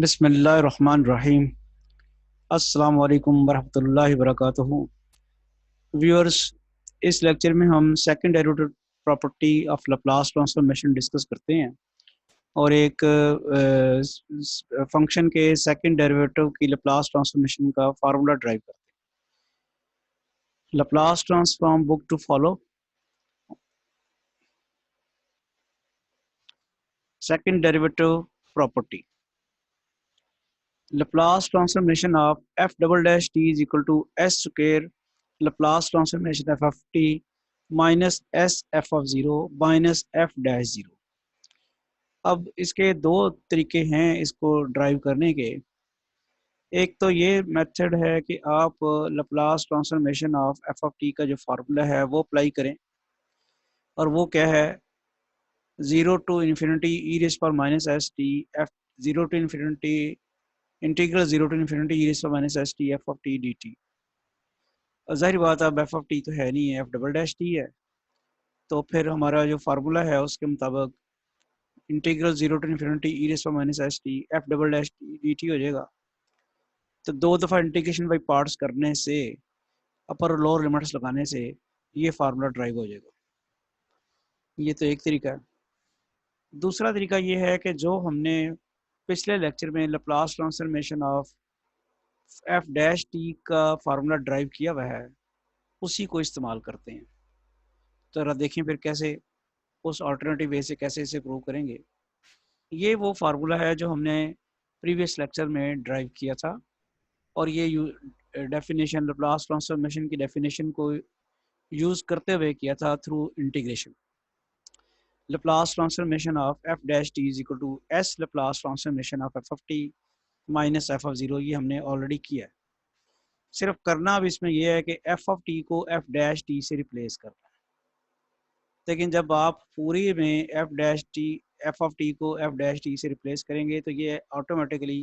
बिस्मिल्लाहिर्रहमानिर्रहीम। अस्सलाम वालेकुम वरहमतुल्लाहि वबरकातुहू। व्यूअर्स, इस लेक्चर में हम second derivative property of Laplace transformation discuss करते हैं और एक फंक्शन के सेकंड डेरिवेटिव की लैप्लास ट्रांसफॉर्मेशन का फार्मूला ड्राइव करते हैं। Laplace transform book to follow. Second derivative property, Laplace transformation of f double dash t is equal to s square Laplace transformation f of t minus s f of 0 minus f dash 0। अब इसके दो तरीके हैं इसको drive करने के। एक तो ये मेथड है कि आप Laplace transformation of F of T का जो फार्मूला है वो अप्लाई करें, और वो क्या है, 0 to ∞ e raised पर minus S T F 0 to ∞ integral 0 to ∞ e raised पर minus S T F of T D T. ज़ाहिर बात है अब एफ ऑफ टी तो है नहीं है, एफ डबल डैश टी है, तो फिर हमारा जो फार्मूला है उसके मुताबिक इंटीग्रल 0 to ∞ ई रेज़ पर minus S T F double dash D T हो जाएगा। तो दो दफ़ा इंटीग्रेशन बाई पार्ट्स करने से, अपर और लोअर लिमिट्स लगाने से ये फार्मूला ड्राइव हो जाएगा। ये तो एक तरीका है। दूसरा तरीका ये है कि जो हमने पिछले लेक्चर में Laplace transformation of F dash T का फार्मूला ड्राइव किया हुआ है उसी को इस्तेमाल करते हैं। तो जरा देखें फिर कैसे उस अल्टरनेटिव वे से कैसे इसे प्रूव करेंगे। ये वो फार्मूला है जो हमने प्रीवियस लेक्चर में ड्राइव किया था, और ये डेफिनेशन लैप्लास ट्रांसफॉर्मेशन की डेफिनेशन को यूज़ करते हुए किया था through integration. Laplace transformation of F dash T is equal to S Laplace transformation of F of T minus F of zero, ये हमने ऑलरेडी किया है। सिर्फ करना अब इसमें यह है कि एफ ऑफ टी को एफ डैश टी से रिप्लेस करना है। लेकिन जब आप पूरी में एफ ऑफ टी को एफ डैश टी से रिप्लेस करेंगे तो ये automatically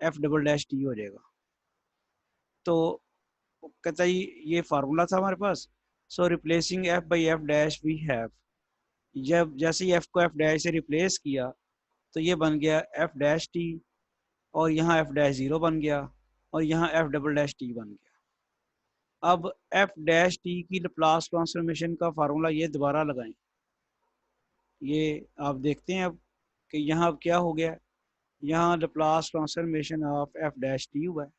F double dash T हो जाएगा। तो कहता ही ये फार्मूला था हमारे पास। So replacing F by F dash we have, जब जैसे ही एफ को एफ डैश से रिप्लेस किया तो ये बन गया एफ डैश टी, और यहाँ एफ डैश ज़ीरो बन गया, और यहाँ एफ डबल डैश टी बन गया। अब एफ डैश टी की लैप्लास ट्रांसफॉर्मेशन का फार्मूला ये दोबारा लगाएं। ये आप देखते हैं अब कि यहाँ अब क्या हो गया, यहाँ Laplace transformation of F dash T हुआ है,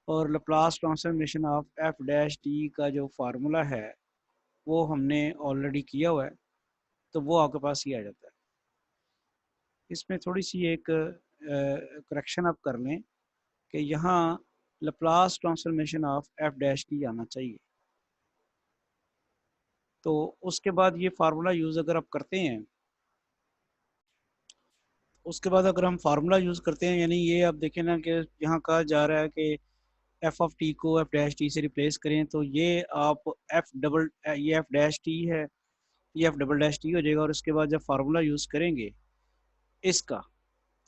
और Laplace transformation of F dash T का जो फार्मूला है वो हमने ऑलरेडी किया हुआ है, तो वो आपके पास ही आ जाता है। इसमें थोड़ी सी एक करेक्शन आप कर लें कि यहाँ Laplace transformation of F dash T आना चाहिए। तो उसके बाद ये फार्मूला यूज़ अगर आप करते हैं, उसके बाद अगर हम फार्मूला यूज़ करते हैं, यानी ये आप देखें ना कि यहाँ कहा जा रहा है कि एफ ऑफ टी को एफ डैश टी से रिप्लेस करें, तो ये आप ये एफ डैश टी है, ये एफ डबल डैश टी हो जाएगा। और उसके बाद जब फार्मूला यूज़ करेंगे इसका,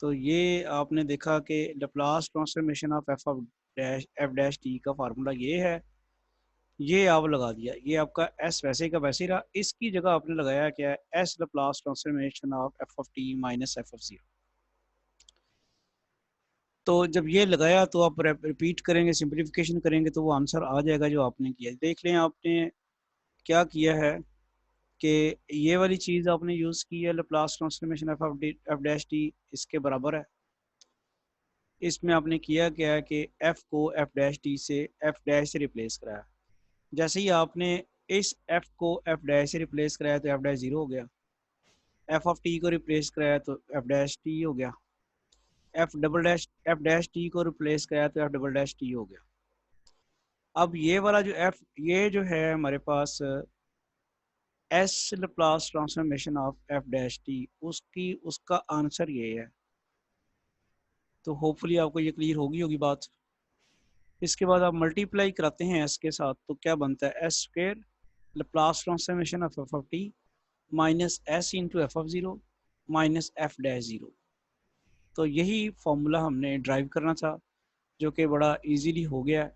तो ये आपने देखा कि Laplace transformation of F dash T का फार्मूला ये है, ये आप लगा दिया, ये आपका एस वैसे का वैसे ही रहा। इसकी जगह आपने लगाया क्या है, S Laplace transformation of F of T minus F of zero. तो जब ये लगाया तो आप रिपीट करेंगे, सिंप्लीफिकेशन करेंगे, तो वो आंसर आ जाएगा जो आपने किया। देख लें आपने क्या किया है कि ये वाली चीज़ आपने यूज़ की है, Laplace transformation F dash T इसके बराबर है। इसमें आपने किया क्या है कि एफ को एफ डैश टी से एफ डैश से रिप्लेस कराया। जैसे ही आपने इस एफ को एफ डैश से रिप्लेस कराया तो एफ डैश ज़ीरो हो गया, एफ ऑफ टी को रिप्लेस कराया तो एफ डैश टी हो गया, एफ डैश टी को रिप्लेस कराया तो एफ डबल डैश टी हो गया। अब ये वाला जो एफ, ये जो है हमारे पास S Laplace transformation of F dash T, उसका आंसर ये है। तो होपफुली आपको ये क्लियर होगी बात। इसके बाद आप मल्टीप्लाई कराते हैं एस के साथ, तो क्या बनता है, S square Laplace transformation of F of T minus S into F of zero minus F dash zero. तो यही फॉर्मूला हमने ड्राइव करना था, जो कि बड़ा इजीली हो गया है।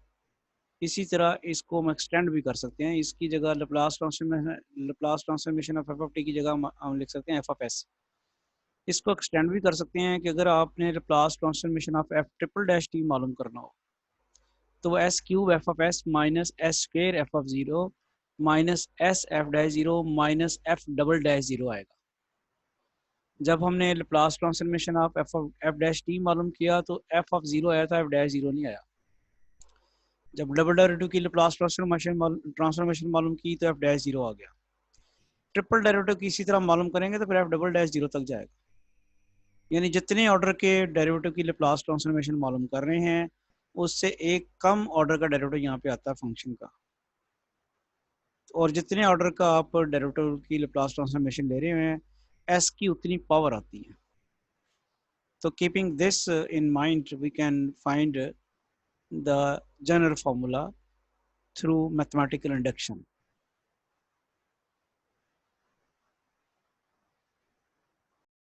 इसी तरह इसको हम एक्सटेंड भी कर सकते हैं। इसकी जगह Laplace transformation of F of T की जगह हम लिख सकते हैं एफ ऑफ एस। इसको एक्सटेंड भी कर सकते हैं कि अगर आपने Laplace transformation of F triple dash T मालूम करना हो तो वो S cube F of S minus S square F of zero minus S F dash zero minus F double dash zero आएगा। जब हमने Laplace transformation of F dash T मालूम किया तो एफ ऑफ ज़ीरो आया था, एफ डैश ज़ीरो नहीं आया। जब डबल डेरिवेटिव की लाप्लास ट्रांसफॉर्मेशन मालूम की तो एफ डैश ज़ीरो आ गया। ट्रिपल डेरिवेटिव की इसी तरह मालूम करेंगे तो फिर एफ डबल डैश ज़ीरो तक जाएगा। यानी जितने ऑर्डर के डेरिवेटिव की लाप्लास ट्रांसफॉर्मेशन मालूम कर रहे हैं उससे एक कम ऑर्डर का डेरिवेटिव यहाँ पे आता है फंक्शन का, और जितने ऑर्डर का आप डेरिवेटिव की लाप्लास ट्रांसफॉर्मेशन ले रहे हैं एस की उतनी पावर आती है। तो keeping this in mind we can find the general formula through mathematical induction.